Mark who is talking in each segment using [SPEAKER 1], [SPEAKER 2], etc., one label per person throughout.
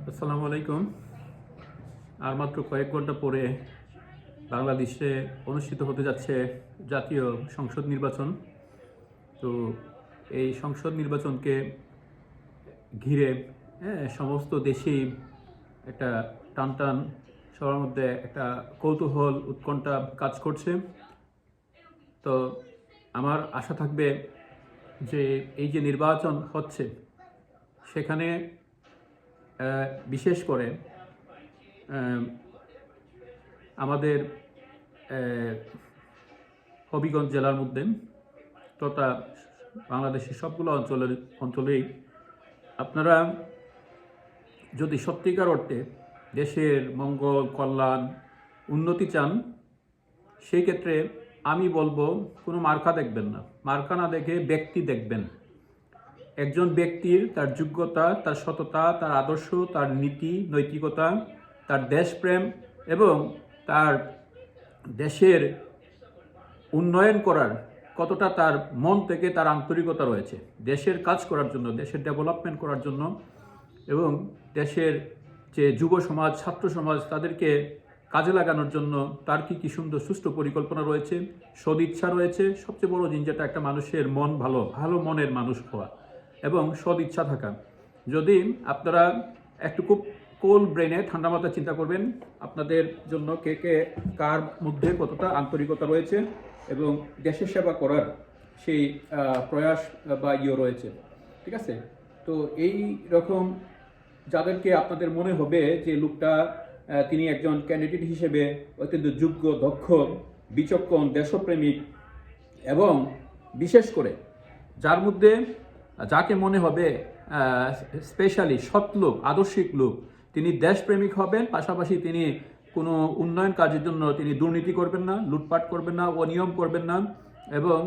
[SPEAKER 1] আসসালামু আলাইকুম। আর মাত্র কয়েক ঘন্টা পরে বাংলাদেশে অনুষ্ঠিত হতে যাচ্ছে জাতীয় সংসদ নির্বাচন। তো এই সংসদ নির্বাচনকে ঘিরে সমস্ত দেশেই একটা টানটান, সবার মধ্যে একটা কৌতূহল, উৎকণ্ঠা কাজ করছে। তো আমার আশা থাকবে যে এই যে নির্বাচন হচ্ছে সেখানে বিশেষ করে আমাদের হবিগঞ্জ জেলার মধ্যে তথা বাংলাদেশের সবগুলো অঞ্চলেই আপনারা যদি সত্যিকার অর্থে দেশের মঙ্গল, কল্যাণ, উন্নতি চান, সেই ক্ষেত্রে আমি বলবো কোনো মার্কা দেখবেন না, মার্কা না দেখে ব্যক্তি দেখবেন। একজন ব্যক্তির তার যোগ্যতা, তার সততা, তার আদর্শ, তার নীতি নৈতিকতা, তার দেশপ্রেম এবং তার দেশের উন্নয়ন করার কতটা তার মন থেকে তার আন্তরিকতা রয়েছে দেশের কাজ করার জন্য, দেশের ডেভেলপমেন্ট করার জন্য এবং দেশের যে যুব সমাজ, ছাত্র সমাজ তাদেরকে কাজে লাগানোর জন্য তার কি সুন্দর সুষ্ঠু পরিকল্পনা রয়েছে, সদিচ্ছা রয়েছে। সবচেয়ে বড় জিনিসটা একটা মানুষের মন ভালো মনের মানুষ হওয়া এবং সদিচ্ছা থাকা। যদি আপনারা একটু খুব কোল ব্রেনে, ঠান্ডা মাথায় চিন্তা করবেন আপনাদের জন্য কে কার মধ্যে কতটা আন্তরিকতা রয়েছে এবং দেশের সেবা করার সেই প্রয়াস বা রয়েছে, ঠিক আছে? তো এই রকম যাদেরকে আপনাদের মনে হবে যে লোকটা তিনি একজন ক্যান্ডিডেট হিসেবে অত্যন্ত যোগ্য, দক্ষ, বিচক্ষণ, দেশপ্রেমিক এবং বিশেষ করে যার মধ্যে যাকে মনে হবে স্পেশালি সৎ লোক, আদর্শিক লোক, তিনি দেশপ্রেমিক হবেন, পাশাপাশি তিনি কোনো উন্নয়ন কাজের জন্য তিনি দুর্নীতি করবেন না, লুটপাট করবেন না, অনিয়ম করবেন না এবং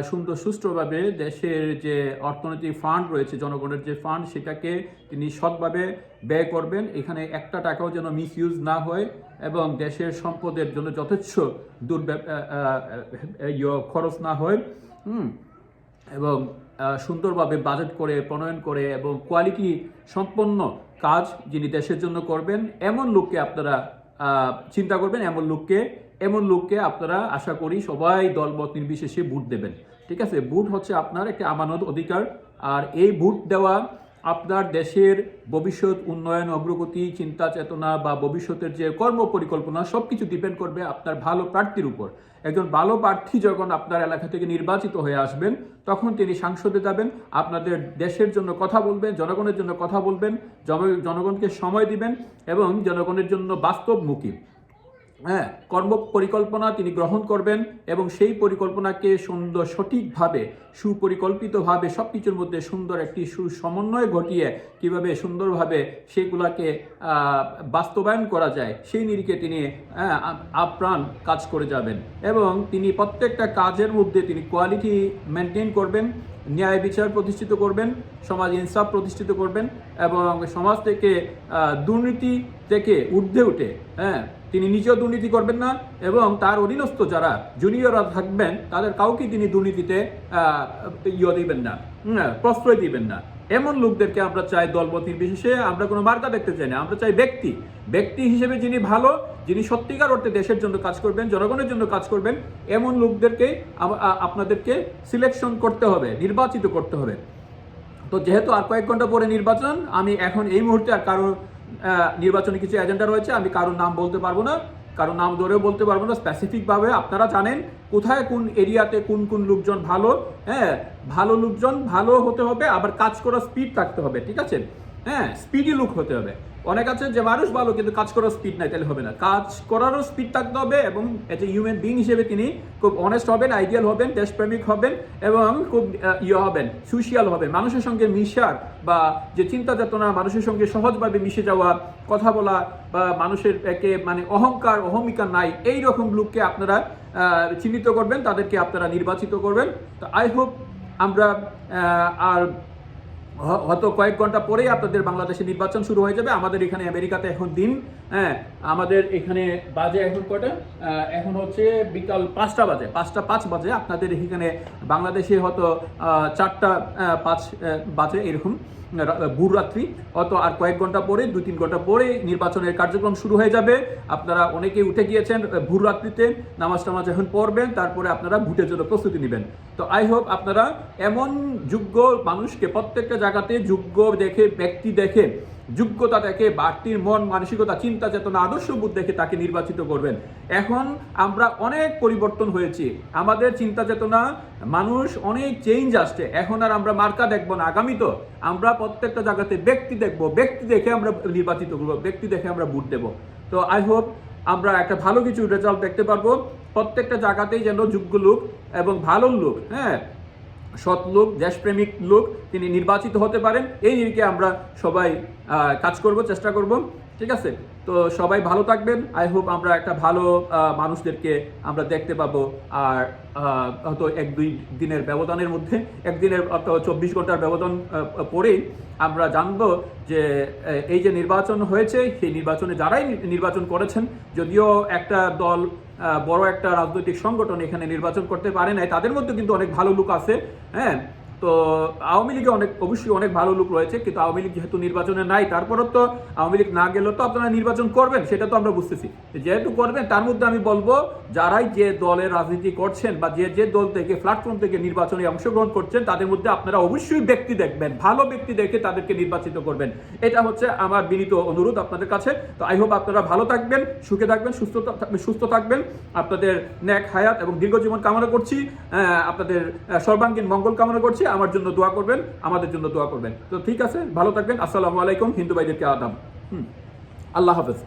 [SPEAKER 1] সুন্দর সুষ্ঠুভাবে দেশের যে অর্থনৈতিক ফান্ড রয়েছে, জনগণের যে ফান্ড, সেটাকে তিনি সৎভাবে ব্যয় করবেন। এখানে একটা টাকাও যেন মিসইউজ না হয় এবং দেশের সম্পদের জন্য যথেচ্ছ খরচ না হয় এবং সুন্দরভাবে বাজেট করে, প্রণয়ন করে এবং কোয়ালিটি সম্পন্ন কাজ যিনি দেশের জন্য করবেন, এমন লোককে আপনারা চিন্তা করবেন। এমন লোককে আপনারা আশা করি সবাই দলমত নির্বিশেষে ভোট দেবেন, ঠিক আছে? ভোট হচ্ছে আপনার একটা আমানত অধিকার, আর এই ভোট দেওয়া আপনার দেশের ভবিষ্যৎ উন্নয়ন, অগ্রগতি, চিন্তা চেতনা বা ভবিষ্যতের যে কর্ম পরিকল্পনা সব কিছু ডিপেন্ড করবে আপনার ভালো প্রার্থীর উপর। একজন ভালো প্রার্থী যখন আপনার এলাকা থেকে নির্বাচিত হয়ে আসবেন, তখন তিনি সংসদে যাবেন, আপনাদের দেশের জন্য কথা বলবেন, জনগণের জন্য কথা বলবেন, জনগণকে সময় দিবেন এবং জনগণের জন্য বাস্তবমুখী কর্ম পরিকল্পনা তিনি গ্রহণ করবেন এবং সেই পরিকল্পনাকে সুন্দর, সঠিকভাবে, সুপরিকল্পিতভাবে সব কিছুর মধ্যে সুন্দর একটি সুসমন্বয় ঘটিয়ে কিভাবে সুন্দরভাবে সেগুলাকে বাস্তবায়ন করা যায় সেই নিরিখে তিনি আপ্রাণ কাজ করে যাবেন এবং তিনি প্রত্যেকটা কাজের মধ্যে তিনি কোয়ালিটি মেনটেন করবেন, ন্যায় বিচার প্রতিষ্ঠিত করবেন, সমাজ ইনসাফ প্রতিষ্ঠিত করবেন এবং সমাজ থেকে দুর্নীতি থেকে ঊর্ধ্বে উঠে তিনি নিজেও দুর্নীতি করবেন না এবং তার অধীনস্থ যারা জুনিয়ররা থাকবেন তাদের কাউকে তিনি দুর্নীতিতে দিবেন না, প্রশ্রয় দিবেন না। এমন লোকদেরকে আমরা চাই দলমত নির্বিশেষে। আমরা কোনো মার্কা দেখতে চাই না, আমরা চাই ব্যক্তি হিসেবে যিনি ভালো, যিনি সত্যিকার অর্থে দেশের জন্য কাজ করবেন, জনগণের জন্য কাজ করবেন, এমন লোকদেরকে আপনাদেরকে সিলেকশন করতে হবে, নির্বাচিত করতে হবে। তো যেহেতু আর কয়েক ঘন্টা পরে নির্বাচন, আমি এখন এই মুহূর্তে আর কারো নির্বাচনে কিছু এজেন্ডা রয়েছে, আমি কারোর নাম বলতে পারবো না, কারো নাম ধরেও বলতে পারবো না স্পেসিফিকভাবে। আপনারা জানেন কোথায় কোন এরিয়াতে কোন লোকজন ভালো, ভালো লোকজন ভালো হতে হবে, আবার কাজ করার স্পিড থাকতে হবে, ঠিক আছে? স্পিডি লোক হতে হবে। অনেক আছে যে মানুষ ভালো কিন্তু কাজ করার স্পিড নাই, তাহলে হবে না। কাজ করারও স্পিড থাকতে হবে এবং এজ এ হিউম্যান বিং হিসেবে তিনি খুব অনেস্ট হবেন, আইডিয়াল হবেন, দেশপ্রেমিক হবেন এবং খুব হবেন, সোশিয়াল হবেন। মানুষের সঙ্গে মিশার বা যে চিন্তা চেতনা, মানুষের সঙ্গে সহজভাবে মিশে যাওয়া, কথা বলা বা মানুষের একে মানে অহমিকা নাই, এই রকম লোককে আপনারা চিহ্নিত করবেন, তাদেরকে আপনারা নির্বাচিত করবেন। তো আই হোপ আমরা আর হয়তো কয়েক ঘন্টা পরেই আপনাদের বাংলাদেশে নির্বাচন শুরু হয়ে যাবে। আমাদের এখানে আমেরিকাতে এখন দিন, আমাদের এখানে বাজে এখন কটা, এখন হচ্ছে বিকাল 5টা বাজে, 5টা 5 বাজে। আপনাদের এখানে বাংলাদেশে হয়তো 4টা 5 বাজে এরকম। ভোর রাত্রি, অত আর কয়েক ঘন্টা পরে 2-3 ঘন্টা পরে নির্বাচনের কার্যক্রম শুরু হয়ে যাবে। আপনারা অনেকেই উঠে গিয়েছেন ভোর রাত্রিতে, নামাজ টামাজ এখন পড়বেন, তারপরে আপনারা ভোটের জন্য প্রস্তুতি নেবেন। তো আই হোপ আপনারা এমন যোগ্য মানুষকে প্রত্যেকটা জায়গাতে যোগ্য দেখে, ব্যক্তি দেখে, যোগ্যতা দেখে, ব্যক্তির মন মানসিকতা চিন্তা চেতনা আদর্শবোধ দেখে তাকে নির্বাচিত করবেন। এখন আমরা অনেক পরিবর্তন হয়েছি, আমাদের চিন্তা চেতনা মানুষ অনেক চেঞ্জ আসছে। এখন আর আমরা মার্কা দেখবো না, আগামী তো আমরা প্রত্যেকটা জায়গাতে ব্যক্তি দেখবো, ব্যক্তি দেখে আমরা নির্বাচিত করবো, ব্যক্তি দেখে আমরা ভোট দেবো। তো আই হোপ আমরা একটা ভালো কিছু রেজাল্ট দেখতে পারবো। প্রত্যেকটা জায়গাতেই যেন যোগ্য লোক এবং ভালো লোক, হ্যাঁ, সৎ লোক, দেশপ্রেমিক লোক তিনি নির্বাচিত হতে পারেন, এই নিরিখে আমরা সবাই কাজ করব, চেষ্টা করব। ঠিক আছে, তো সবাই ভালো থাকবেন। আই হোপ আমরা একটা ভালো মানুষদেরকে আমরা দেখতে পাবো। আর হয়তো 1-2 দিনের ব্যবধানের মধ্যে, একদিনের 24 ঘন্টার ব্যবধান পরেই আমরা জানবো যে এই যে নির্বাচন হয়েছে, সেই নির্বাচনে যারাই নির্বাচন করেছেন, যদিও একটা দল, বড় একটা রাজনৈতিক সংগঠন এখানে নির্বাচন করতে পারে নাই, তাদের মধ্যে কিন্তু অনেক ভালো লোক আছে। হ্যাঁ, তো আওয়ামী লীগে অবশ্যই অনেক ভালো লোক রয়েছে, কিন্তু আওয়ামী লীগ যেহেতু নির্বাচনে নাই, তারপরও তো আওয়ামী লীগ না গেলেও তো আপনারা নির্বাচন করবেন, সেটা তো আমরা বুঝতেছি। যেহেতু করবেন, তার মধ্যে আমি বলবো যারাই যে দলের রাজনীতি করছেন বা যে দল থেকে, প্ল্যাটফর্ম থেকে নির্বাচনে অংশগ্রহণ করছেন, তাদের মধ্যে আপনারা অবশ্যই ব্যক্তি দেখবেন, ভালো ব্যক্তি দেখে তাদেরকে নির্বাচিত করবেন। এটা হচ্ছে আমার বিনীত অনুরোধ আপনাদের কাছে। তো আই হোপ আপনারা ভালো থাকবেন, সুখে থাকবেন, সুস্থ থাকবেন। আপনাদের নেক হায়াত এবং দীর্ঘ জীবন কামনা করছি, আপনাদের সর্বাঙ্গীন মঙ্গল কামনা করছি। আমার জন্য দোয়া করবেন, আমাদের জন্য দোয়া করবেন। তো ঠিক আছে, ভালো থাকবেন। আসসালামু আলাইকুম। হিন্দু ভাইদেরকে আদাব। আল্লাহ হাফেজ।